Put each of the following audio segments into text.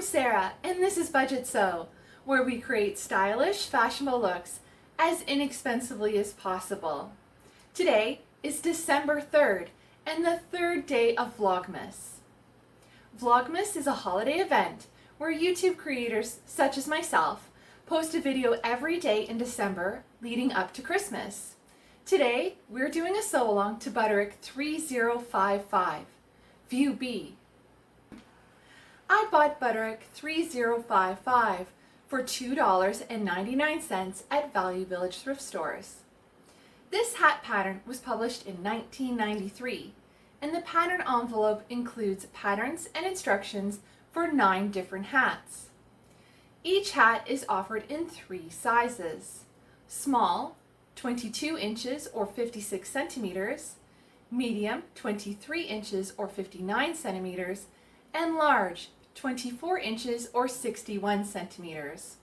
I'm Sarah, and this is Budgetsew, where we create stylish, fashionable looks as inexpensively as possible. Today is December 3rd, and the third day of Vlogmas. Vlogmas is a holiday event where YouTube creators, such as myself, post a video every day in December leading up to Christmas. Today, we're doing a sew-along to Butterick 3055, View B. I bought Butterick 3055 for $2.99 at Value Village thrift stores. This hat pattern was published in 1993, and the pattern envelope includes patterns and instructions for 9 different hats. Each hat is offered in 3 sizes: small, 22 inches or 56 centimeters, medium, 23 inches or 59 centimeters, and large, 24 inches or 61 centimeters.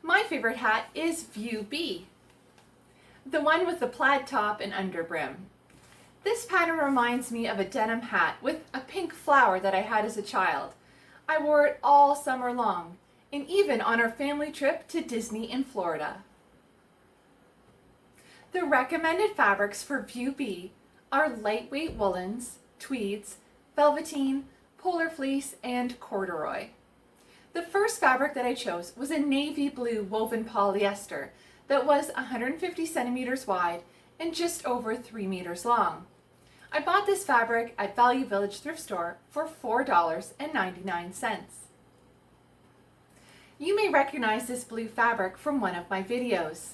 My favorite hat is View B, the one with the plaid top and under brim. This pattern reminds me of a denim hat with a pink flower that I had as a child. I wore it all summer long, and even on our family trip to Disney in Florida. The recommended fabrics for View B are lightweight woolens, tweeds, velveteen, polar fleece, and corduroy. The first fabric that I chose was a navy blue woven polyester that was 150 centimeters wide and just over 3 meters long. I bought this fabric at Value Village thrift store for $4.99. You may recognize this blue fabric from one of my videos.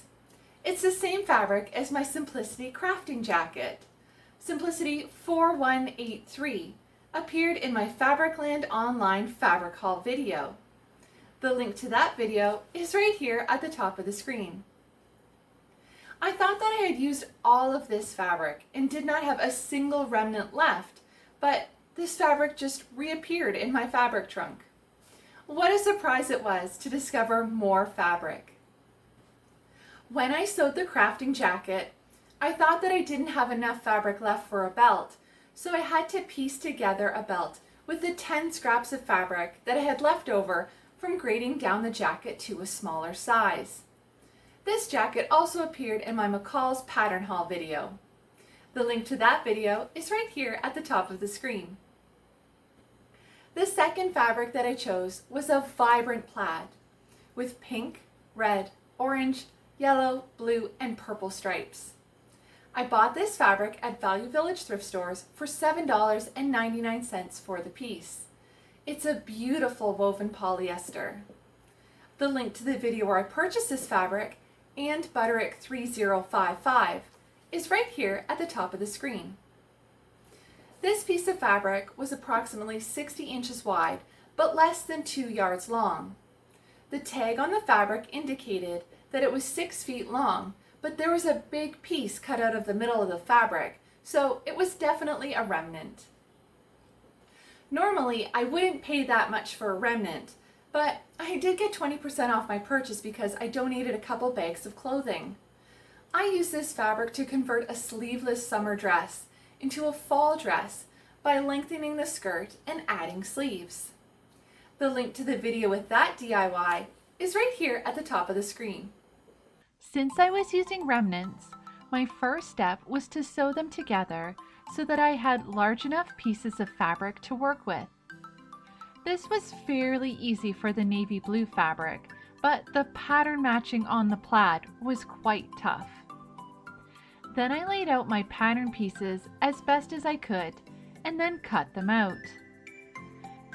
It's the same fabric as my Simplicity crafting jacket. Simplicity 4183 appeared in my Fabricland online fabric haul video. The link to that video is right here at the top of the screen. I thought that I had used all of this fabric and did not have a single remnant left, but this fabric just reappeared in my fabric trunk. What a surprise it was to discover more fabric. When I sewed the crafting jacket, I thought that I didn't have enough fabric left for a belt, so I had to piece together a belt with the 10 scraps of fabric that I had left over from grading down the jacket to a smaller size. This jacket also appeared in my McCall's pattern haul video. The link to that video is right here at the top of the screen. The second fabric that I chose was a vibrant plaid with pink, red, orange, yellow, blue, and purple stripes. I bought this fabric at Value Village thrift stores for $7.99 for the piece. It's a beautiful woven polyester. The link to the video where I purchased this fabric and Butterick 3055 is right here at the top of the screen. This piece of fabric was approximately 60 inches wide, but less than 2 yards long. The tag on the fabric indicated that it was 6 feet long, but there was a big piece cut out of the middle of the fabric, so it was definitely a remnant. Normally, I wouldn't pay that much for a remnant, but I did get 20% off my purchase because I donated a couple bags of clothing. I used this fabric to convert a sleeveless summer dress into a fall dress by lengthening the skirt and adding sleeves. The link to the video with that DIY is right here at the top of the screen. Since I was using remnants, my first step was to sew them together so that I had large enough pieces of fabric to work with. This was fairly easy for the navy blue fabric, but the pattern matching on the plaid was quite tough. Then I laid out my pattern pieces as best as I could and then cut them out.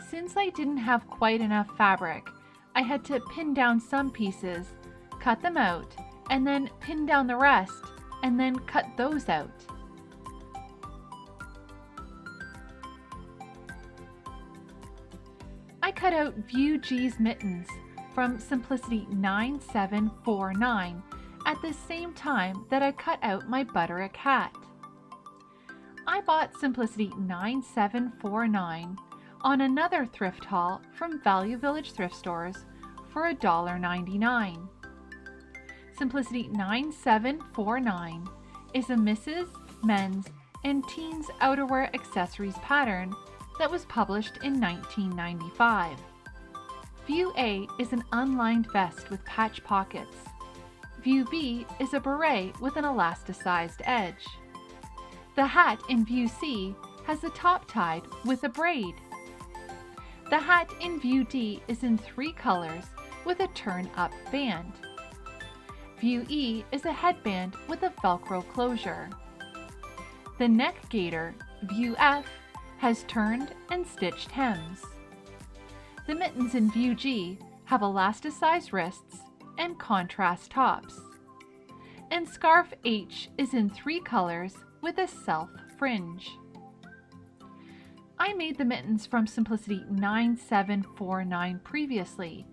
Since I didn't have quite enough fabric, I had to pin down some pieces, cut them out, and then pin down the rest, and then cut those out. I cut out View G's mittens from Simplicity 9749 at the same time that I cut out my Butterick hat. I bought Simplicity 9749 on another thrift haul from Value Village thrift stores for $1.99. Simplicity 9749 is a misses, men's, and teens outerwear accessories pattern that was published in 1995. View A is an unlined vest with patch pockets. View B is a beret with an elasticized edge. The hat in View C has the top tied with a braid. The hat in View D is in 3 colors with a turn-up band. View E is a headband with a Velcro closure. The neck gaiter, View F, has turned and stitched hems. The mittens in View G have elasticized wrists and contrast tops. And scarf H is in 3 colors with a self fringe. I made the mittens from Simplicity 9749 previously,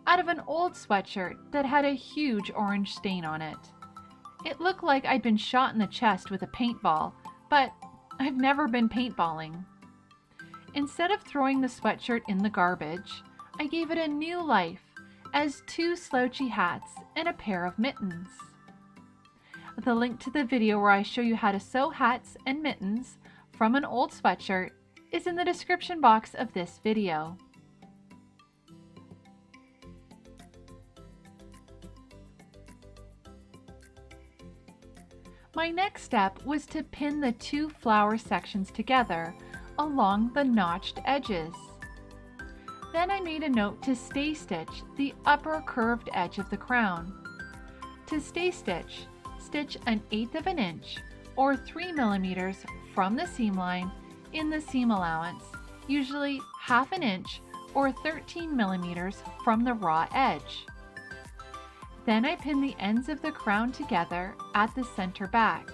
out of an old sweatshirt that had a huge orange stain on it. It looked like I'd been shot in the chest with a paintball, but I've never been paintballing. Instead of throwing the sweatshirt in the garbage, I gave it a new life as 2 slouchy hats and a pair of mittens. The link to the video where I show you how to sew hats and mittens from an old sweatshirt is in the description box of this video. My next step was to pin the 2 flower sections together along the notched edges. Then I made a note to stay stitch the upper curved edge of the crown. To stay stitch, stitch 1/8 inch or 3 millimeters from the seam line in the seam allowance, usually 1/2 inch or 13 millimeters from the raw edge. Then I pin the ends of the crown together at the center back.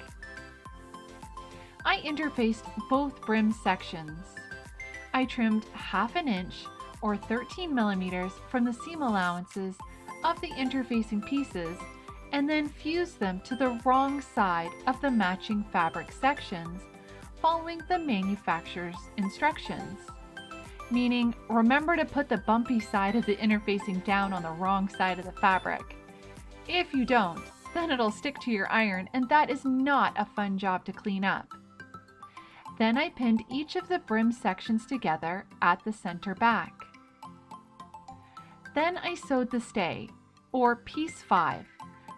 I interfaced both brim sections. I trimmed 1/2 inch or 13 millimeters from the seam allowances of the interfacing pieces and then fused them to the wrong side of the matching fabric sections following the manufacturer's instructions. Meaning, remember to put the bumpy side of the interfacing down on the wrong side of the fabric. If you don't, then it'll stick to your iron and that is not a fun job to clean up. Then I pinned each of the brim sections together at the center back. Then I sewed the stay, or piece 5,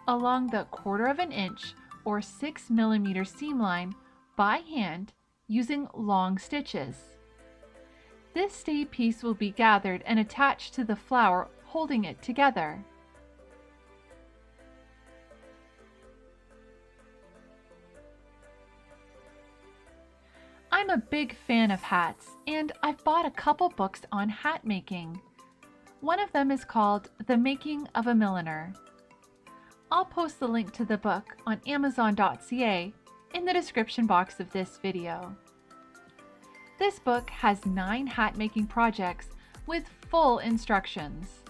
along the 1/4 inch or 6 millimeter seam line by hand using long stitches. This stay piece will be gathered and attached to the flower holding it together. I'm a big fan of hats, and I've bought a couple books on hat making. One of them is called The Making of a Milliner. I'll post the link to the book on Amazon.ca in the description box of this video. This book has 9 hat making projects with full instructions.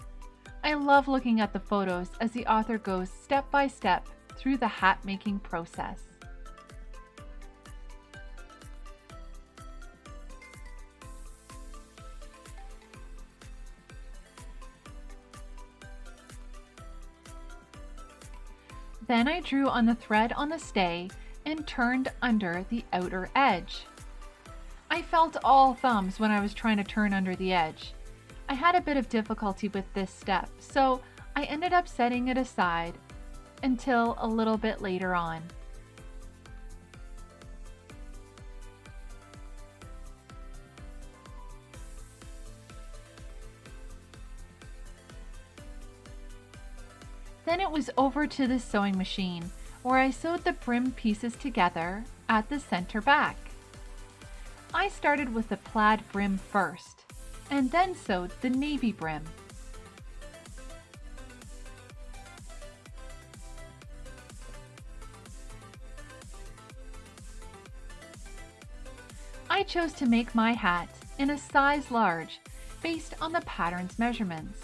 I love looking at the photos as the author goes step by step through the hat making process. Then I drew on the thread on the stay and turned under the outer edge. I felt all thumbs when I was trying to turn under the edge. I had a bit of difficulty with this step, so I ended up setting it aside until a little bit later on. Then it was over to the sewing machine, where I sewed the brim pieces together at the center back. I started with the plaid brim first, and then sewed the navy brim. I chose to make my hat in a size large based on the pattern's measurements.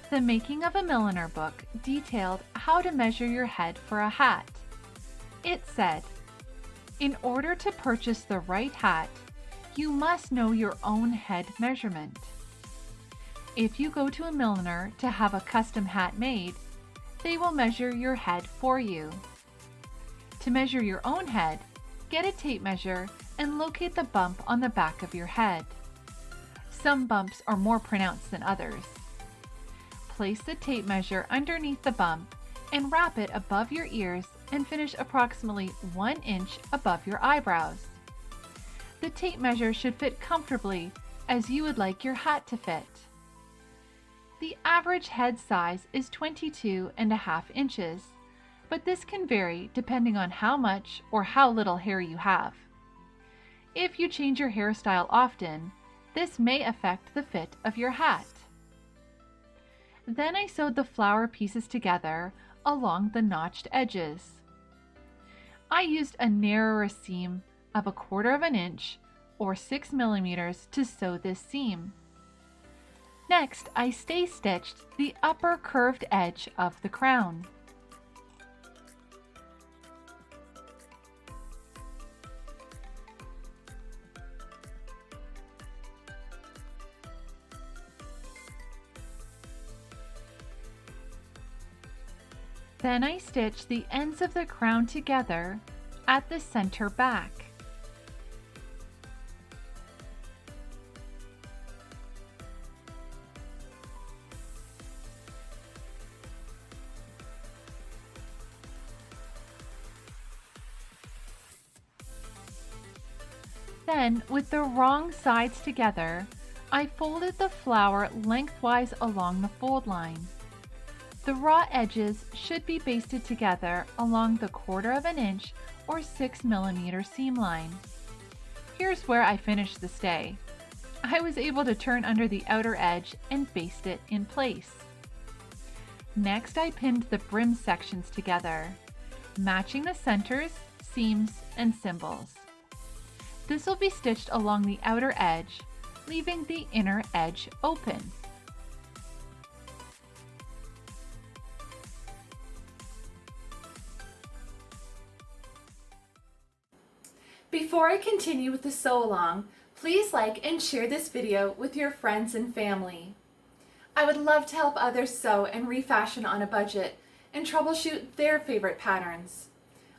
The Making of a Milliner book detailed how to measure your head for a hat. It said, in order to purchase the right hat, you must know your own head measurement. If you go to a milliner to have a custom hat made, they will measure your head for you. To measure your own head, get a tape measure and locate the bump on the back of your head. Some bumps are more pronounced than others. Place the tape measure underneath the bump and wrap it above your ears and finish approximately 1 inch above your eyebrows. The tape measure should fit comfortably as you would like your hat to fit. The average head size is 22.5 inches, but this can vary depending on how much or how little hair you have. If you change your hairstyle often, this may affect the fit of your hat. Then I sewed the flower pieces together along the notched edges. I used a narrower seam of 1/4 inch or 6 millimeters to sew this seam. Next, I stay stitched the upper curved edge of the crown. Then I stitch the ends of the crown together at the center back. Then, with the wrong sides together, I folded the flower lengthwise along the fold line. The raw edges should be basted together along the 1/4 inch or 6 millimeter seam line. Here's where I finished the stay. I was able to turn under the outer edge and baste it in place. Next, I pinned the brim sections together, matching the centers, seams, and symbols. This will be stitched along the outer edge, leaving the inner edge open. Before I continue with the sew along, please like and share this video with your friends and family. I would love to help others sew and refashion on a budget and troubleshoot their favorite patterns.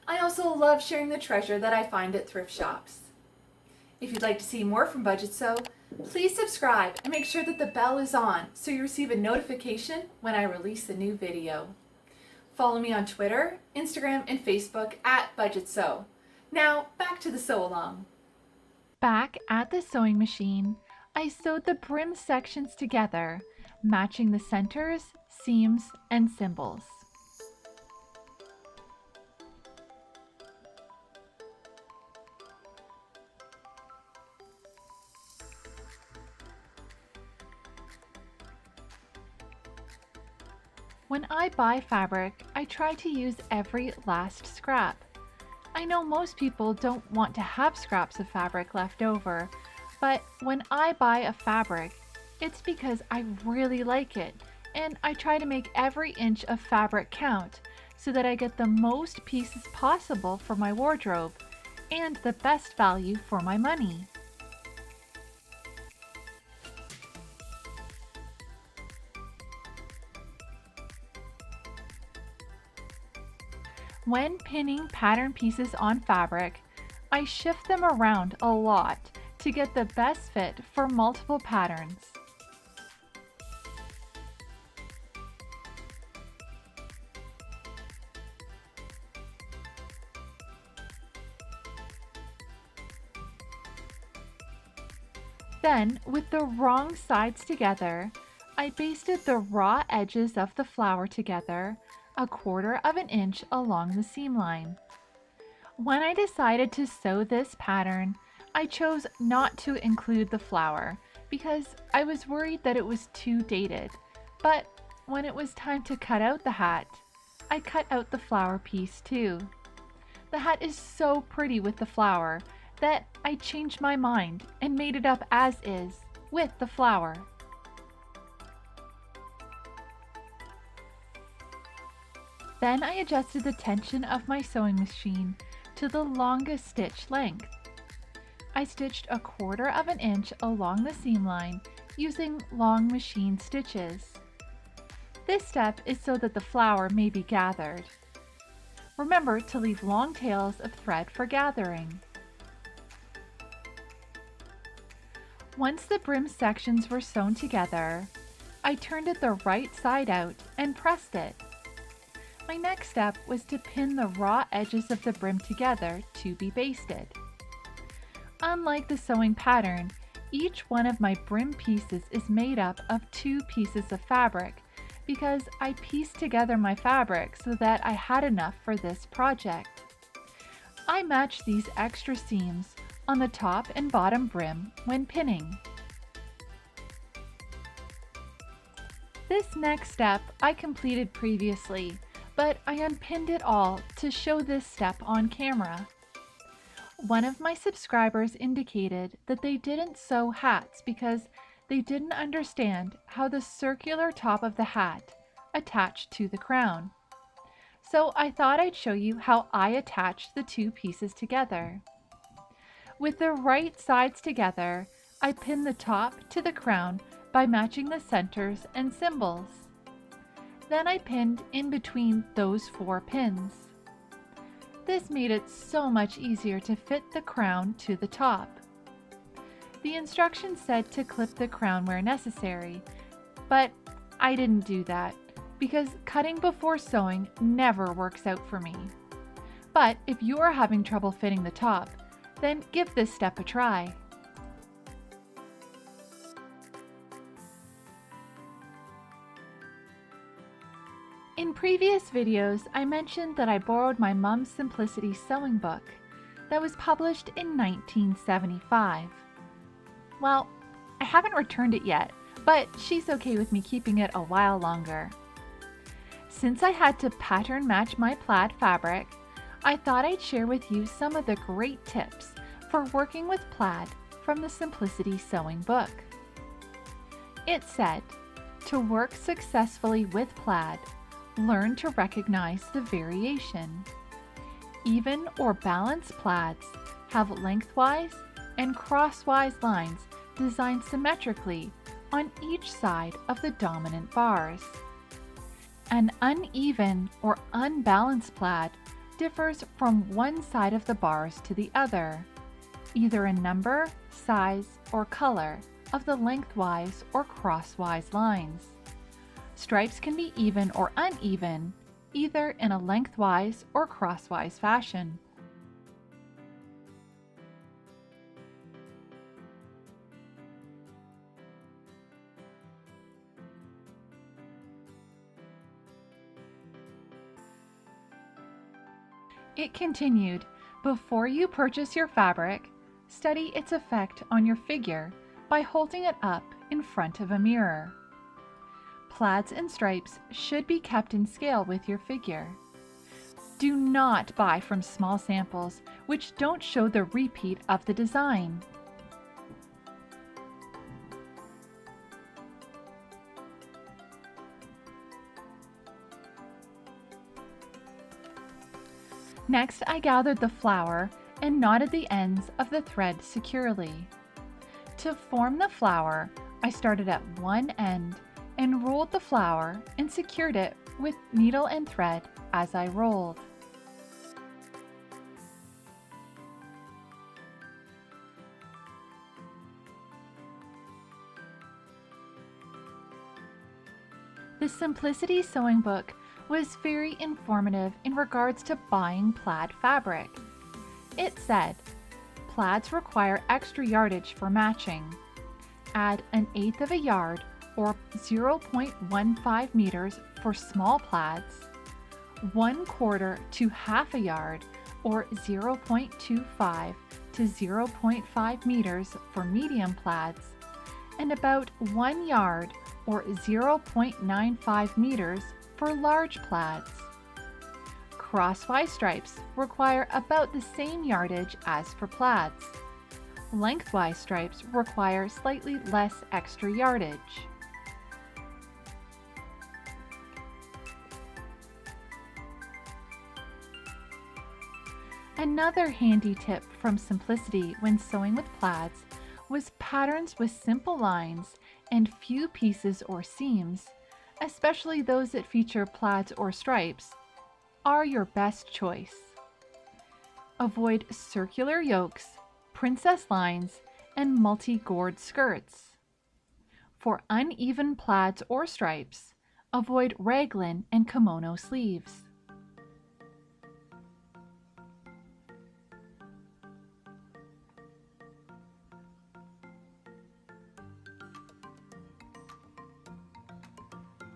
I also love sharing the treasure that I find at thrift shops. If you'd like to see more from Budgetsew, please subscribe and make sure that the bell is on so you receive a notification when I release a new video. Follow me on Twitter, Instagram, and Facebook at Budgetsew. Now, back to the sew along. Back at the sewing machine, I sewed the brim sections together, matching the centers, seams, and symbols. When I buy fabric, I try to use every last scrap. I know most people don't want to have scraps of fabric left over, but when I buy a fabric, it's because I really like it, and I try to make every inch of fabric count so that I get the most pieces possible for my wardrobe and the best value for my money. When pinning pattern pieces on fabric, I shift them around a lot to get the best fit for multiple patterns. Then, with the wrong sides together, I basted the raw edges of the flower together 1/4 inch along the seam line. When I decided to sew this pattern, I chose not to include the flower because I was worried that it was too dated. But when it was time to cut out the hat, I cut out the flower piece too. The hat is so pretty with the flower that I changed my mind and made it up as is with the flower. Then I adjusted the tension of my sewing machine to the longest stitch length. I stitched 1/4 inch along the seam line using long machine stitches. This step is so that the flower may be gathered. Remember to leave long tails of thread for gathering. Once the brim sections were sewn together, I turned it the right side out and pressed it. My next step was to pin the raw edges of the brim together to be basted. Unlike the sewing pattern, each one of my brim pieces is made up of 2 pieces of fabric because I pieced together my fabric so that I had enough for this project. I matched these extra seams on the top and bottom brim when pinning. This next step I completed previously, but I unpinned it all to show this step on camera. One of my subscribers indicated that they didn't sew hats because they didn't understand how the circular top of the hat attached to the crown. So I thought I'd show you how I attached the 2 pieces together. With the right sides together, I pinned the top to the crown by matching the centers and symbols. Then I pinned in between those 4 pins. This made it so much easier to fit the crown to the top. The instructions said to clip the crown where necessary, but I didn't do that because cutting before sewing never works out for me. But if you are having trouble fitting the top, then give this step a try. In previous videos, I mentioned that I borrowed my mom's Simplicity sewing book that was published in 1975. Well, I haven't returned it yet, but she's okay with me keeping it a while longer. Since I had to pattern match my plaid fabric, I thought I'd share with you some of the great tips for working with plaid from the Simplicity sewing book. It said, to work successfully with plaid, learn to recognize the variation. Even or balanced plaids have lengthwise and crosswise lines designed symmetrically on each side of the dominant bars. An uneven or unbalanced plaid differs from one side of the bars to the other, either in number, size, or color of the lengthwise or crosswise lines. Stripes can be even or uneven, either in a lengthwise or crosswise fashion. It continued, before you purchase your fabric, study its effect on your figure by holding it up in front of a mirror. Plaids and stripes should be kept in scale with your figure. Do not buy from small samples which don't show the repeat of the design. Next, I gathered the flower and knotted the ends of the thread securely. To form the flower, I started at one end and rolled the flower and secured it with needle and thread as I rolled. The Simplicity sewing book was very informative in regards to buying plaid fabric. It said, plaids require extra yardage for matching. Add 1/8 of a yard or 0.15 meters for small plaids, 1/4 to half a yard or 0.25 to 0.5 meters for medium plaids, and about 1 yard or 0.95 meters for large plaids. Crosswise stripes require about the same yardage as for plaids. Lengthwise stripes require slightly less extra yardage. Another handy tip from Simplicity when sewing with plaids was patterns with simple lines and few pieces or seams, especially those that feature plaids or stripes, are your best choice. Avoid circular yokes, princess lines, and multi-gored skirts. For uneven plaids or stripes, avoid raglan and kimono sleeves.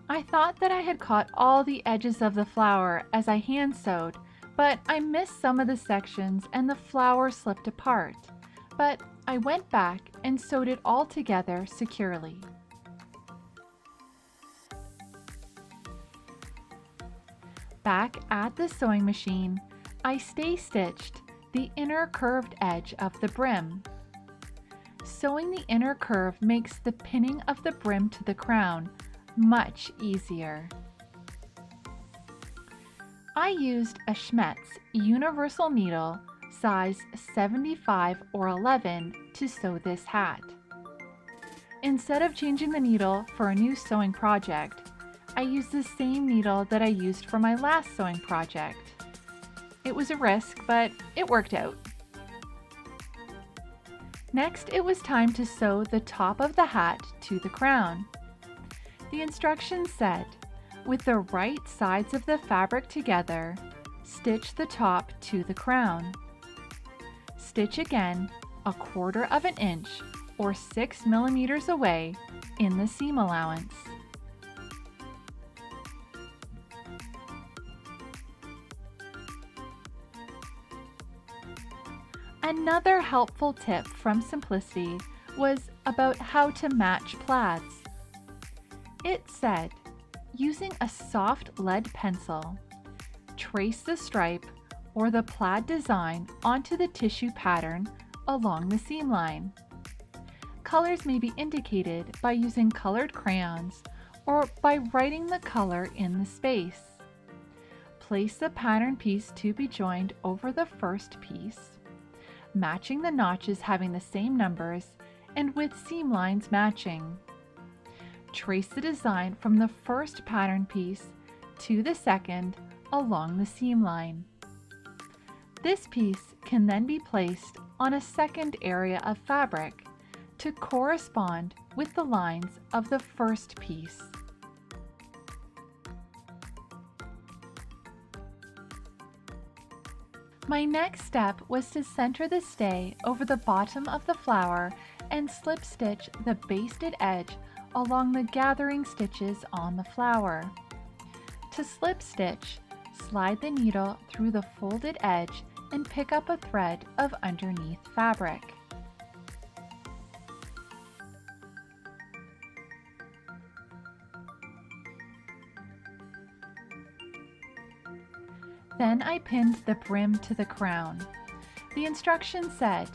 I thought that I had caught all the edges of the flower as I hand sewed, but I missed some of the sections and the flower slipped apart. But I went back and sewed it all together securely. Back at the sewing machine, I stay stitched the inner curved edge of the brim. Sewing the inner curve makes the pinning of the brim to the crown much easier. I used a Schmetz universal needle size 75 or 11 to sew this hat. Instead of changing the needle for a new sewing project, I used the same needle that I used for my last sewing project. It was a risk, but it worked out. Next, it was time to sew the top of the hat to the crown. The instructions said, with the right sides of the fabric together, stitch the top to the crown. Stitch again 1/4 inch or 6 millimeters away in the seam allowance. Another helpful tip from Simplicity was about how to match plaids. It said, using a soft lead pencil, trace the stripe or the plaid design onto the tissue pattern along the seam line. Colors may be indicated by using colored crayons or by writing the color in the space. Place the pattern piece to be joined over the first piece, matching the notches having the same numbers and with seam lines matching. Trace the design from the first pattern piece to the second along the seam line. This piece can then be placed on a second area of fabric to correspond with the lines of the first piece. My next step was to center the stay over the bottom of the flower and slip stitch the basted edge along the gathering stitches on the flower. To slip stitch, slide the needle through the folded edge and pick up a thread of underneath fabric. Then I pinned the brim to the crown. The instructions said,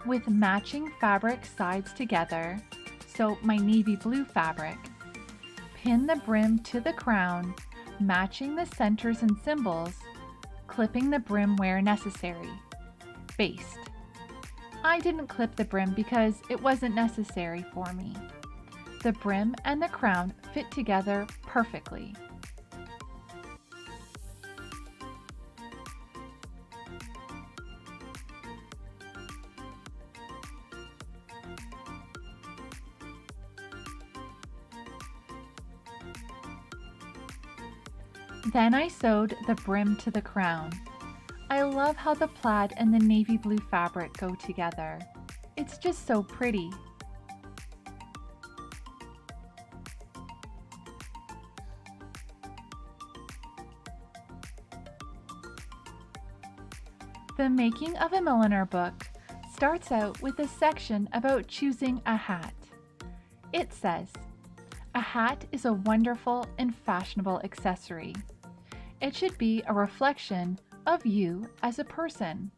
with matching fabric sides together, so my navy blue fabric, pin the brim to the crown, matching the centers and symbols, clipping the brim where necessary. Baste. I didn't clip the brim because it wasn't necessary for me. The brim and the crown fit together perfectly. Then I sewed the brim to the crown. I love how the plaid and the navy blue fabric go together. It's just so pretty. The Making of a Milliner book starts out with a section about choosing a hat. It says, "A hat is a wonderful and fashionable accessory. It should be a reflection of you as a person.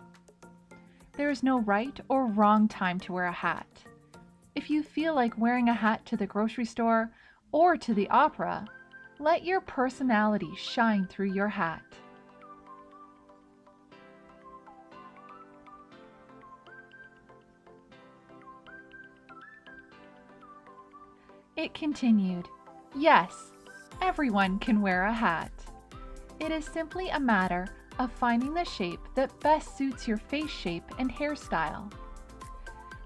There is no right or wrong time to wear a hat. If you feel like wearing a hat to the grocery store or to the opera, let your personality shine through your hat." It continued, "Yes, everyone can wear a hat. It is simply a matter of finding the shape that best suits your face shape and hairstyle.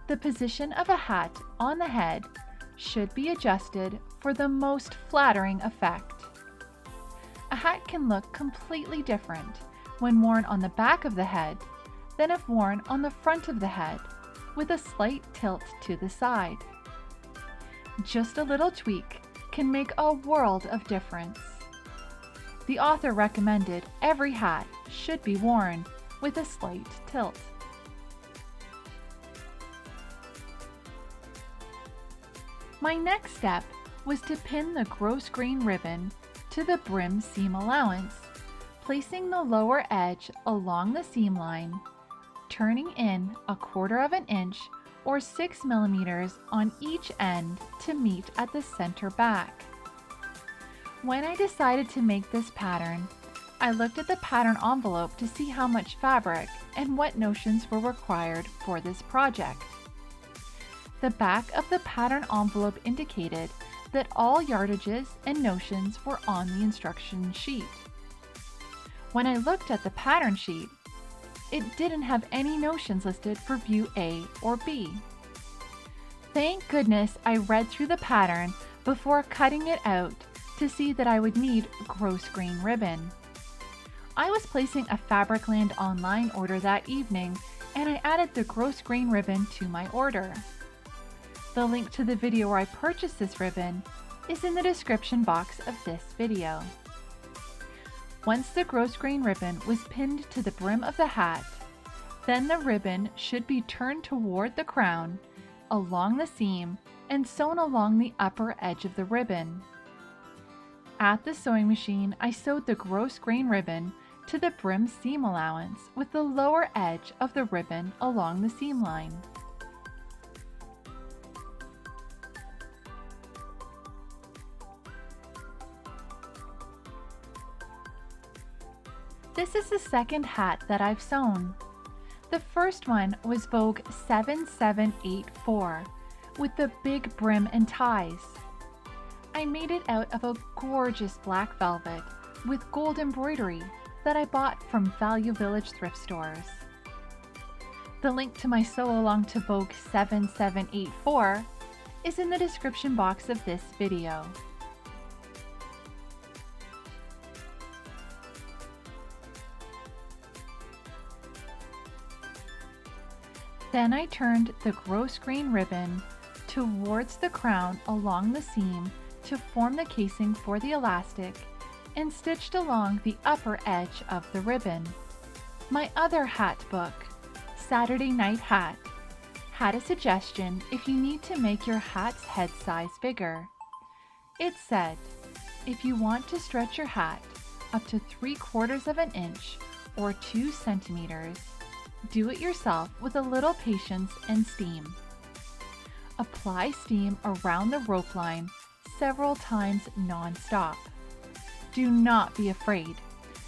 The position of a hat on the head should be adjusted for the most flattering effect. A hat can look completely different when worn on the back of the head than if worn on the front of the head with a slight tilt to the side. Just a little tweak can make a world of difference. The author recommended every hat should be worn with a slight tilt. My next step was to pin the gross grain ribbon to the brim seam allowance, placing the lower edge along the seam line, turning in 1/4 inch or 6 millimeters on each end to meet at the center back. When I decided to make this pattern, I looked at the pattern envelope to see how much fabric and what notions were required for this project. The back of the pattern envelope indicated that all yardages and notions were on the instruction sheet. When I looked at the pattern sheet, it didn't have any notions listed for view A or B. Thank goodness I read through the pattern before cutting it out to see that I would need gross grain ribbon. I was placing a Fabricland online order that evening, and I added the gross grain ribbon to my order. The link to the video where I purchased this ribbon is in the description box of this video. Once the gross grain ribbon was pinned to the brim of the hat, then the ribbon should be turned toward the crown, along the seam, and sewn along the upper edge of the ribbon. At the sewing machine, I sewed the gross grain ribbon to the brim seam allowance with the lower edge of the ribbon along the seam line. This is the second hat that I've sewn. The first one was Vogue 7784 with the big brim and ties. I made it out of a gorgeous black velvet with gold embroidery that I bought from Value Village thrift stores. The link to my sew along to Vogue 7784 is in the description box of this video. Then I turned the gross grain ribbon towards the crown along the seam to form the casing for the elastic and stitched along the upper edge of the ribbon. My other hat book, Saturday Night Hat, had a suggestion if you need to make your hat's head size bigger. It said, if you want to stretch your hat up to 3/4 inch or 2 centimeters, do it yourself with a little patience and steam. Apply steam around the rope line several times non-stop. Do not be afraid,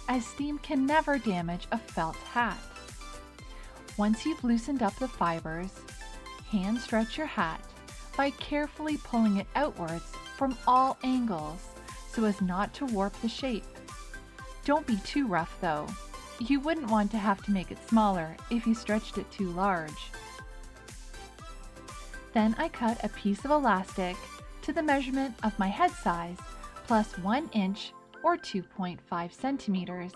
as steam can never damage a felt hat. Once you've loosened up the fibers, hand stretch your hat by carefully pulling it outwards from all angles so as not to warp the shape. Don't be too rough though. You wouldn't want to have to make it smaller if you stretched it too large. Then I cut a piece of elastic to the measurement of my head size plus 1 inch or 2.5 centimeters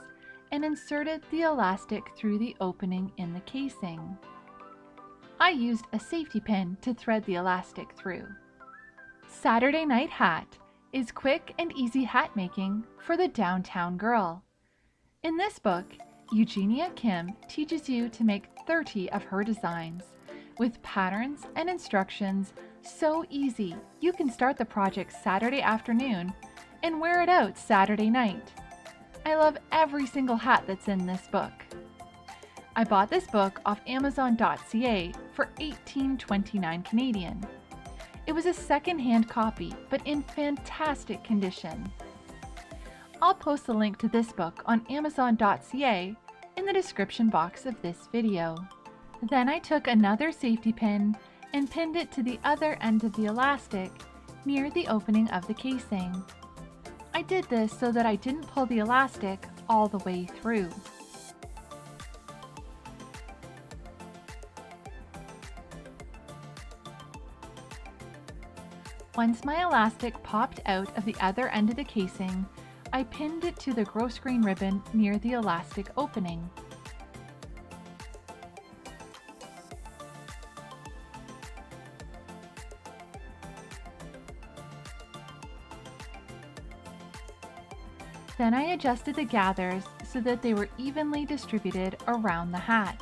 and inserted the elastic through the opening in the casing. I used a safety pin to thread the elastic through. Saturday Night Hat is quick and easy hat making for the downtown girl. In this book, Eugenia Kim teaches you to make 30 of her designs with patterns and instructions so easy you can start the project Saturday afternoon and wear it out Saturday night. I love every single hat that's in this book. I bought this book off Amazon.ca for $18.29 Canadian. It was a second-hand copy, but in fantastic condition. I'll post the link to this book on Amazon.ca in the description box of this video. Then I took another safety pin and pinned it to the other end of the elastic near the opening of the casing. I did this so that I didn't pull the elastic all the way through. Once my elastic popped out of the other end of the casing, I pinned it to the grosgrain ribbon near the elastic opening. Then I adjusted the gathers so that they were evenly distributed around the hat.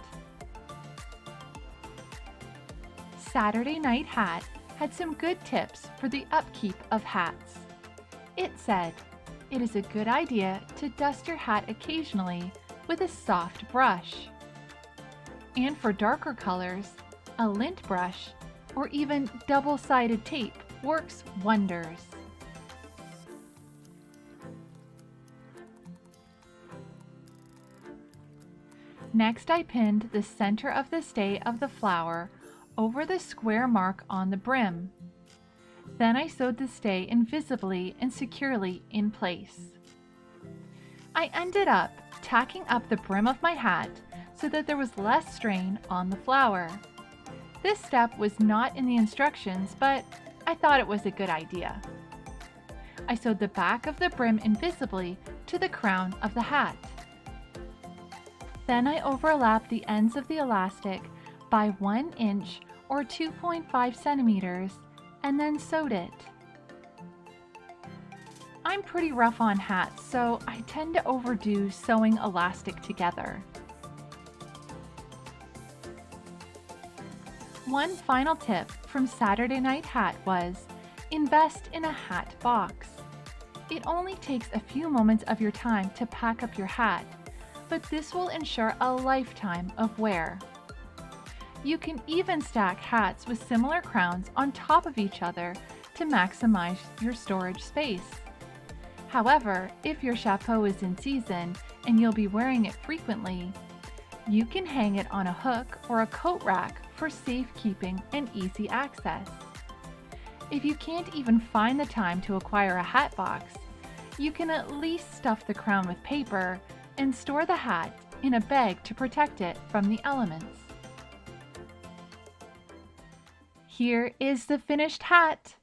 Saturday Night Hat had some good tips for the upkeep of hats. It said, it is a good idea to dust your hat occasionally with a soft brush. And for darker colors, a lint brush or even double-sided tape works wonders. Next, I pinned the center of the stay of the flower over the square mark on the brim. Then I sewed the stay invisibly and securely in place. I ended up tacking up the brim of my hat so that there was less strain on the flower. This step was not in the instructions, but I thought it was a good idea. I sewed the back of the brim invisibly to the crown of the hat. Then I overlapped the ends of the elastic by 1 inch or 2.5 centimeters and then sewed it. I'm pretty rough on hats, so I tend to overdo sewing elastic together. One final tip from Saturday Night Hat was, invest in a hat box. It only takes a few moments of your time to pack up your hat, but this will ensure a lifetime of wear. You can even stack hats with similar crowns on top of each other to maximize your storage space. However, if your chapeau is in season and you'll be wearing it frequently, you can hang it on a hook or a coat rack for safekeeping and easy access. If you can't even find the time to acquire a hat box, you can at least stuff the crown with paper and store the hat in a bag to protect it from the elements. Here is the finished hat.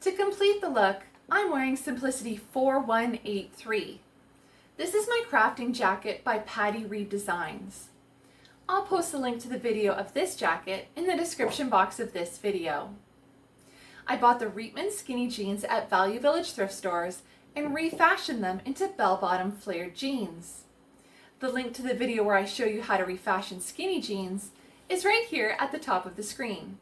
To complete the look, I'm wearing Simplicity 4183. This is my crafting jacket by Patty Reed Designs. I'll post a link to the video of this jacket in the description box of this video. I bought the Reitman skinny jeans at Value Village thrift stores and refashioned them into bell-bottom flared jeans. The link to the video where I show you how to refashion skinny jeans is right here at the top of the screen.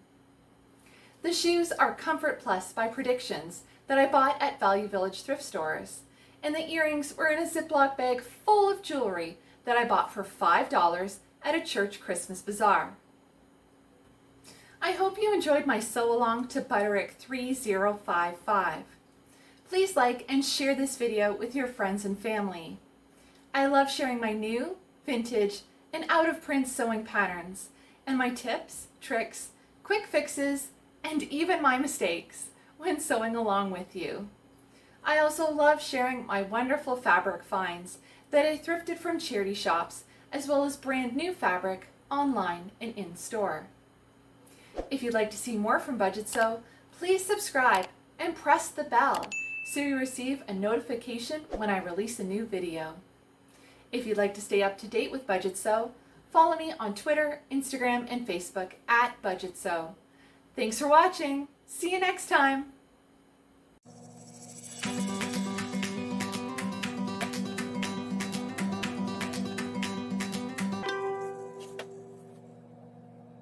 The shoes are Comfort Plus by Predictions that I bought at Value Village thrift stores, and the earrings were in a Ziploc bag full of jewelry that I bought for $5 at a church Christmas bazaar. I hope you enjoyed my sew-along to Butterick B3055. Please like and share this video with your friends and family. I love sharing my new, vintage, and out-of-print sewing patterns, and my tips, tricks, quick fixes, and even my mistakes when sewing along with you. I also love sharing my wonderful fabric finds that I thrifted from charity shops, as well as brand new fabric online and in-store. If you'd like to see more from Budgetsew, please subscribe and press the bell so you receive a notification when I release a new video. If you'd like to stay up to date with Budgetsew, follow me on Twitter, Instagram, and Facebook at Budgetsew. Thanks for watching. See you next time.